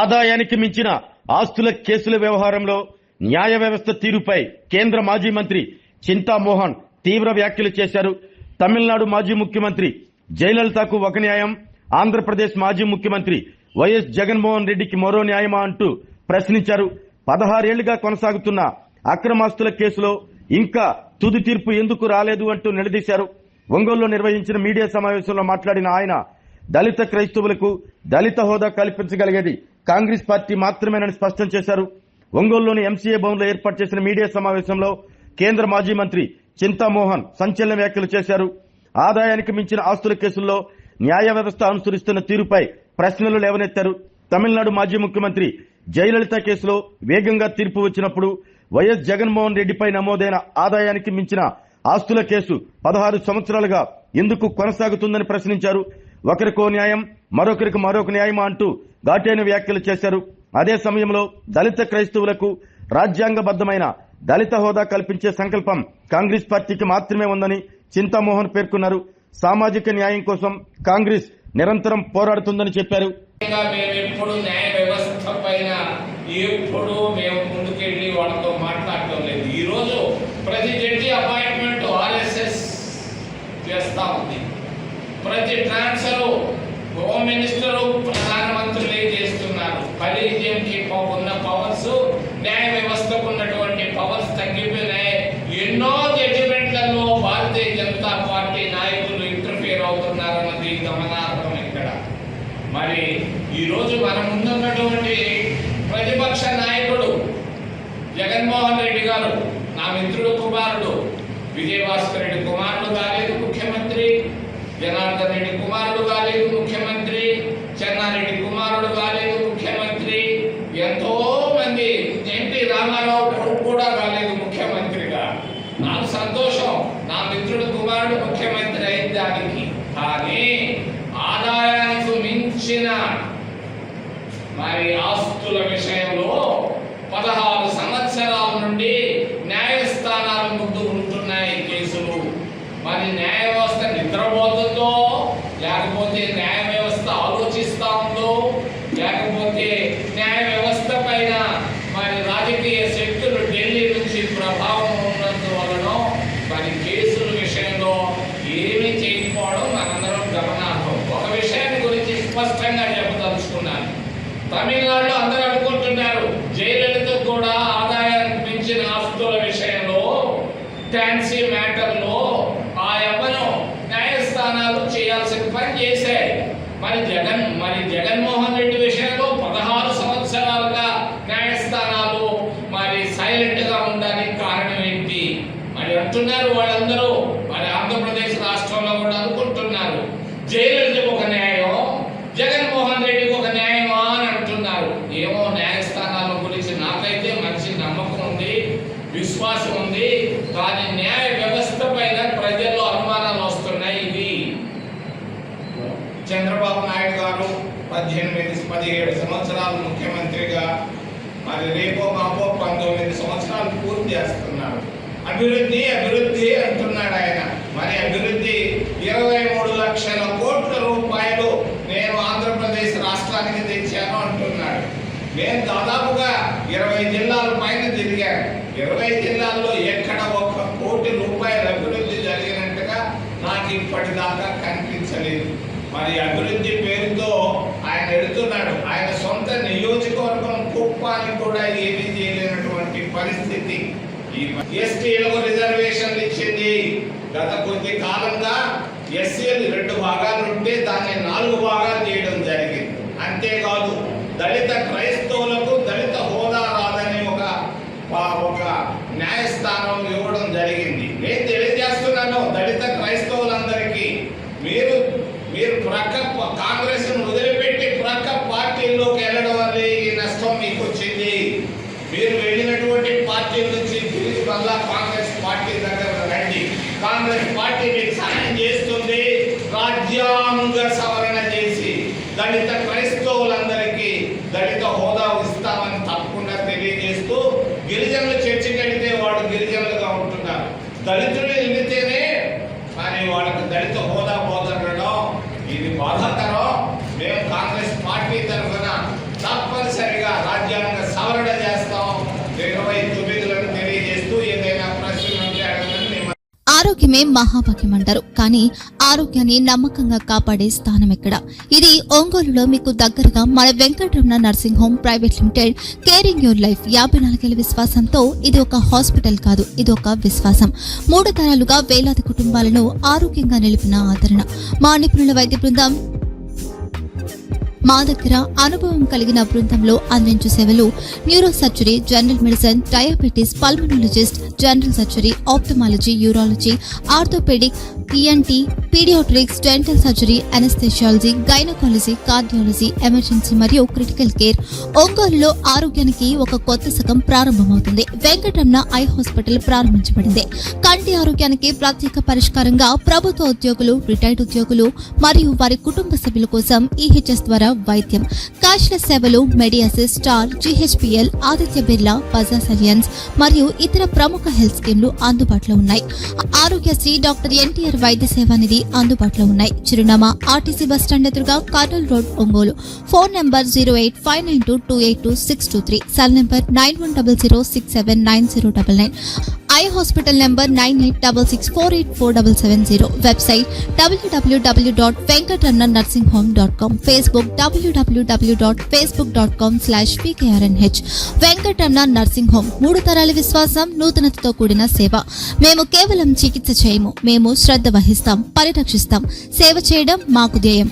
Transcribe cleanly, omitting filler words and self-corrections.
ఆదాయానికి మించిన ఆస్తుల కేసుల వ్యవహారంలో న్యాయ వ్యవస్థ తీరుపై కేంద్ర మాజీ మంత్రి చింతామోహన్ తీవ్ర వ్యాఖ్యలు చేశారు. తమిళనాడు మాజీ ముఖ్యమంత్రి జయలలితకు ఒక న్యాయం, ఆంధ్రప్రదేశ్ మాజీ ముఖ్యమంత్రి వైఎస్ జగన్మోహన్ రెడ్డికి మరో న్యాయమా అంటూ ప్రశ్నించారు. 16 ఏళ్లుగా కొనసాగుతున్న అక్రమాస్తుల కేసులో ఇంకా తుది తీర్పు ఎందుకు రాలేదు అంటూ నిలదీశారు. ఒంగోలులో నిర్వహించిన మీడియా సమావేశంలో మాట్లాడిన ఆయన దళిత క్రైస్తవులకు దళిత హోదా కల్పించగలిగేది కాంగ్రెస్ పార్టీ మాత్రమేనని స్పష్టం చేశారు. ఒంగోలులోని ఎంసీఏ భవన్లో ఏర్పాటు చేసిన మీడియా సమావేశంలో కేంద్ర మాజీ మంత్రి చింతామోహన్ సంచలన వ్యాఖ్యలు చేశారు. ఆదాయానికి మించిన ఆస్తుల కేసుల్లో న్యాయ వ్యవస్థ అనుసరిస్తున్న తీరుపై ప్రశ్నలు లేవనెత్తారు. తమిళనాడు మాజీ ముఖ్యమంత్రి జయలలిత కేసులో వేగంగా తీర్పు వచ్చినప్పుడు వైఎస్ జగన్మోహన్ రెడ్డిపై నమోదైన ఆదాయానికి మించిన ఆస్తుల కేసు 16 సంవత్సరాలుగా ఎందుకు కొనసాగుతుందని ప్రశ్నించారు. ఒకరికో న్యాయం, మరొకరికి మరొక న్యాయమా అంటూ ఘాటైన వ్యాఖ్యలు చేశారు. అదే సమయంలో దళిత క్రైస్తవులకు రాజ్యాంగబద్దమైన దళిత హోదా కల్పించే సంకల్పం కాంగ్రెస్ పార్టీకి మాత్రమే ఉందని చింతామోహన్ పేర్కొన్నారు. సామాజిక న్యాయం కోసం కాంగ్రెస్ నిరంతరం పోరాడుతుందని చెప్పారు. ఎప్పుడు మేము ముందుకెళ్ళి వాళ్ళతో మాట్లాడటం లేదు. ఈ రోజు ప్రతి జడ్జి అపాయింట్మెంట్ ఆర్ఎస్ఎస్ చేస్తా ఉంది. ప్రతి ట్రాన్స్ఫర్ హోమ్ మినిస్టర్ ప్రధానమంత్రులే చేస్తున్నారు. పలిజంకి ఉన్న పవర్స్, న్యాయ వ్యవస్థకు ఉన్నటువంటి పవర్స్ తగ్గిపోయినాయి. ఎన్నో జడ్జిమెంట్లలో భారతీయ జనతా పార్టీ నాయకులు ఇంటర్ఫియర్ అవుతున్నారన్నది గమనార్హం. ఇక్కడ మరి ఈ రోజు మన ముందున్నటువంటి ప్రతిపక్ష నాయకుడు జగన్మోహన్ రెడ్డి గారు, నా మిత్రుడు కుమారుడు, విజయభాస్కర్ రెడ్డి కుమారుడు కాలేదు ముఖ్యమంత్రి, జనార్దన్ రెడ్డి కుమారుడు కాలేదు ముఖ్యమంత్రి, చెన్నారెడ్డి కుమారుడు కాలేదు ముఖ్యమంత్రి, ఎంతో మంది ఎన్టీ రామారావు కూడా కాలేదు ముఖ్యమంత్రిగా. నాకు సంతోషం నా మిత్రుడు కుమారుడు ముఖ్యమంత్రి అయిన దానికి. కానీ ఆదాయానికి మించిన మరి ఆస్తుల విషయంలో 16 సంవత్సరాల నుండి న్యాయస్థానాల ముందు ఉంటున్నాయి కేసులు. మరి న్యాయ వ్యవస్థ నిద్రపోతుందో, లేకపోతే న్యాయ వ్యవస్థ ఆలోచిస్తా ఉందో, లేకపోతే న్యాయ వ్యవస్థ పైన మరి రాజకీయ శక్తులు ఢిల్లీ నుంచి ప్రభావం ఉన్నందువలన మరి కేసుల విషయంలో ఏమీ చేయకపోవడం మనందరం గమనార్హం. ఒక విషయాన్ని గురించి స్పష్టంగా చెప్పదలుచుకున్నాను. తమిళనాడులో అందరూ అనుకుంటున్నారు జయలలిత కూడా ఆదాయానికి మించిన ఆస్తుల విషయంలో టాన్సీ మ్యాటర్లో ఆ యవ్వను న్యాయస్థానాలు చేయాల్సిన పని చేశాయి. మరి జగన్మోహన్ రెడ్డి విషయంలో 16 సంవత్సరాలుగా న్యాయస్థానాలు మరి సైలెంట్ గా ఉండడానికి కారణం ఏంటి మరి అంటున్నారు వాళ్ళందరూ. మరి ఆంధ్రప్రదేశ్ రాష్ట్రంలో కూడా అనుకుంటున్నారు జయలలితకు ఒక న్యాయం, జగన్మోహన్ రెడ్డికి ఒక న్యాయమా అని అంటున్నారు. ఏమో న్యాయస్థానాల గురించి నాకైతే మంచి నమ్మకం ఉంది, విశ్వాసం ఉంది. కానీ న్యాయ వ్యవస్థ పైన ప్రజల్లో అనుమానాలు వస్తున్నాయి. ఇది చంద్రబాబు నాయుడు గారు 17 సంవత్సరాలు ముఖ్యమంత్రిగా, మరి రేపో మాపో 19 సంవత్సరాలు పూర్తి చేస్తున్నారు. అభివృద్ధి అభివృద్ధి అంటున్నాడు ఆయన. మరి అభివృద్ధి 23 లక్షల కోట్ల రూపాయలు నేను ఆంధ్రప్రదేశ్ రాష్ట్రానికి తెచ్చాను అంటున్నాడు. నేను దాదాపుగా 20 జిల్లాల పైన తిరిగాను. 20 జిల్లాల్లో ఎక్కడ 1 కోటి రూపాయల అభివృద్ధి జరిగినట్టుగా నాకు ఇప్పటిదాకా కనిపించలేదు. మరి అభివృద్ధి పేరుతో ఆయన ఎడుతున్నాడు. ఆయన సొంత నియోజకవర్గం కుప్పానికి కూడా ఏమీ చేయలేనటువంటి పరిస్థితి. ఈ ఎస్టీలకు రిజర్వేషన్లు ఇచ్చింది. గత కొద్ది కాలంగా ఎస్సీలు 2 భాగాలు ఉంటే దాన్ని 4 భాగాలు చేయడం జరిగింది. అంతేకాదు దళిత క్రైస్తవులకు దళిత హోదా రాదని ఒక న్యాయస్థానం ఇవ్వడం జరిగింది. నేను తెలియజేస్తున్నాను దళిత క్రైస్తవులందరికీ, మీరు కాంగ్రెస్ ను వదిలిపెట్టి ప్రక్క పార్టీల్లోకి వెళ్ళడం వల్లే ఈ నష్టం మీకు వచ్చింది. మీరు వెళ్ళినటువంటి పార్టీల నుంచి తిరిగి మళ్ళా కాంగ్రెస్ పార్టీ దగ్గర రండి. కాంగ్రెస్ పార్టీ మీకు సహాయం చేస్తుంది. రాజ్యాంగ సవరణ చేసి దళిత క్రైస్తవులందరికీ దళిత హోదా ఇస్తామని తప్పకుండా తెలియజేస్తూ, గిరిజనులు చర్చకి వెళితే వాడు గిరిజనులుగా ఉంటున్నారు. దళితులు వెళితేనే మరి వాళ్ళకి దళిత హోదా పోదనడం ఇది బాధాకరం. మేము కాంగ్రెస్ పార్టీ తరఫున తప్పని ఆరోగ్యమే మహాభాగ్యం అంటారు. కానీ ఆరోగ్యాన్ని నమ్మకంగా కాపాడే స్థానం ఎక్కడ? ఇది ఒంగోలులో మీకు దగ్గరగా మన Venkataramana nursing home private limited. Caring your life 54 ఏళ్ల విశ్వాసంతో ఇది ఒక హాస్పిటల్ కాదు, ఇది ఒక విశ్వాసం. 3 తరాలుగా వేలాది కుటుంబాలను ఆరోగ్యంగా నిలిపిన ఆదరణ. మా నిపుణుల వైద్య బృందం మా దగ్గర అనుభవం కలిగిన బృందంలో అందించే సేవలు neuro surgery, general medicine, diabetes, pulmonologist, general surgery, ophthalmology, urology, orthopaedic, ENT, paediatrics, dental surgery, anaesthesiology, gynaecology, cardiology, emergency మరియు క్రిటికల్ కేర్. ఒంగోలులో ఆరోగ్యానికి ఒక కొత్త శకం ప్రారంభమవుతుంది. వెంకటరమణ ఐ హాస్పిటల్ ప్రారంభించబడింది. కంటి ఆరోగ్యానికి ప్రత్యేక పరిష్కారంగా ప్రభుత్వ ఉద్యోగులు, రిటైర్డ్ ఉద్యోగులు మరియు వారి కుటుంబ సభ్యుల కోసం ఈహెచ్ఎస్ ద్వారా వైద్యం, క్యాష్లెస్ సేవలు, Medi Assist, Star, GHPL, Aditya Birla, Bajaj Allianz మరియు ఇతర ప్రముఖ హెల్త్ స్కీమ్లు అందుబాటులో ఉన్నాయి. ఆరోగ్యశ్రీ, డాక్టర్ ఎన్టీఆర్ వైద్య సేవా నిధి అందుబాటులో ఉన్నాయి. చిరునామా ఆర్టీసీ బస్టాండ్ ఎదురుగా, Kurnool road, Ongole. Phone number 08592282623, cell number 9100679099. Eye hospital number 9866484770. Website www.venkatramanarsinghome.com. Facebook www.facebook.com/pkrnh. Venkataramana nursing home, 3 తరాల విశ్వాసం, నూతనతతో కూడిన సేవ. మేము కేవలం చికిత్స చేయము, మేము శ్రద్ధ వహిస్తాం, పరిరక్షిస్తాం. సేవ చేయడం మాకు ధ్యేయం.